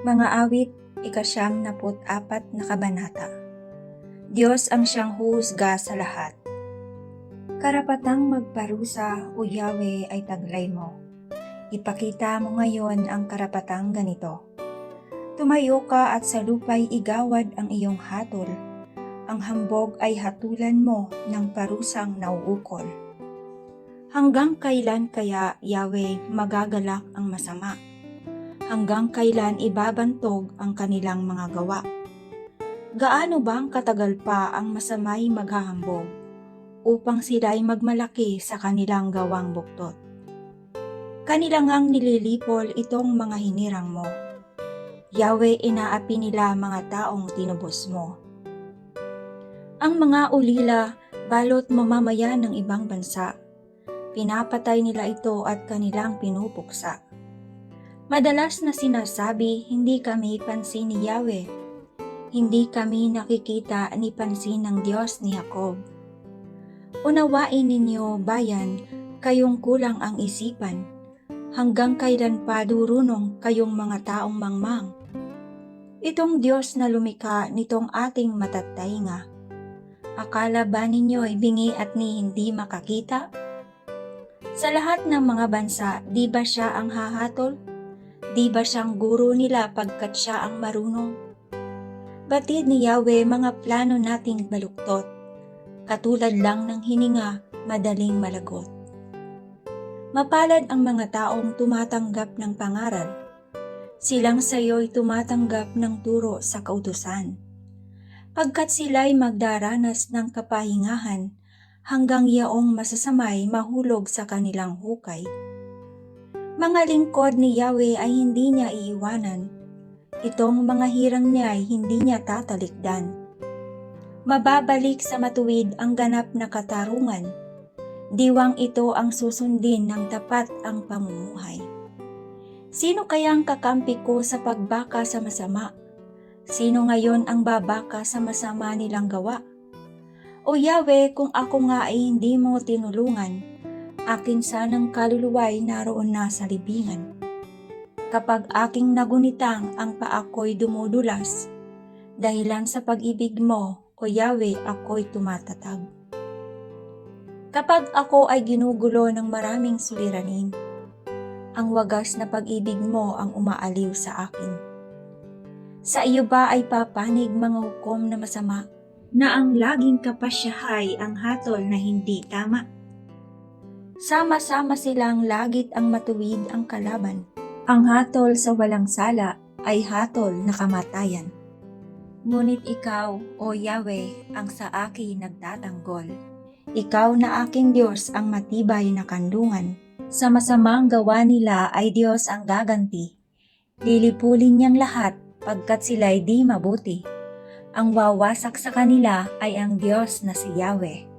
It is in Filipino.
Mga awit, ika-siyam-na-4 na kabanata. Diyos ang siyang huhusga sa lahat. Karapatang magparusa, O Yahweh, ay taglay mo. Ipakita mo ngayon ang karapatang ganito. Tumayo ka at sa lupa'y igawad ang iyong hatol. Ang hambog ay hatulan mo ng parusang nauukol. Hanggang kailan kaya, Yahweh, magagalak ang masama? Hanggang kailan ibabantog ang kanilang mga gawa? Gaano bang katagal pa ang masamay maghahambog upang sila'y magmalaki sa kanilang gawang buktot? Kanilang ngang nililipol itong mga hinirang mo. Yahweh, inaapi nila mga taong tinubos mo. Ang mga ulila, balot mamamayan ng ibang bansa. Pinapatay nila ito at kanilang pinupuksa. Madalas na sinasabi, hindi kami pansin ni Yahweh. Hindi kami nakikita ni pansin ng Diyos ni Jacob. Unawain ninyo, bayan, kayong kulang ang isipan. Hanggang kailan pa durunong kayong mga taong mangmang? Itong Diyos na lumikha nitong ating matatainga. Akala ba ninyo'y bingi at ni hindi makakita? Sa lahat ng mga bansa, di ba siya ang hahatol? Di ba siyang guro nila pagkat siya ang marunong? Batid ni Yahweh mga plano nating baluktot, katulad lang ng hininga, madaling malagot. Mapalad ang mga taong tumatanggap ng pangaral. Silang sayo'y tumatanggap ng turo sa kautusan. Pagkat sila'y magdaranas ng kapahingahan, hanggang yaong masasamay mahulog sa kanilang hukay. Mga lingkod ni Yahweh ay hindi niya iiwanan. Itong mga hirang niya ay hindi niya tatalikdan. Mababalik sa matuwid ang ganap na katarungan. Diwang ito ang susundin ng tapat ang pamumuhay. Sino kayang kakampi ko sa pagbaka sa masama? Sino ngayon ang babaka sa masama nilang gawa? O Yahweh, kung ako nga ay hindi mo tinulungan, akin sanang kaluluwa'y naroon na sa libingan. Kapag aking nagunitang ang paako'y dumudulas, dahilan sa pag-ibig mo, O Yahweh, ako'y tumatatag. Kapag ako ay ginugulo ng maraming suliranin, ang wagas na pag-ibig mo ang umaaliw sa akin. Sa iyo ba ay papanig mga hukom na masama, na ang laging kapasyahay ang hatol na hindi tama? Sama-sama silang lagit ang matuwid ang kalaban. Ang hatol sa walang sala ay hatol na kamatayan. Ngunit ikaw, O Yahweh, ang sa akin nagtatanggol. Ikaw na aking Diyos ang matibay na kandungan. Sa masamang gawa nila ay Diyos ang gaganti. Lilipulin niyang lahat pagkat sila'y di mabuti. Ang wawasak sa kanila ay ang Diyos na si Yahweh.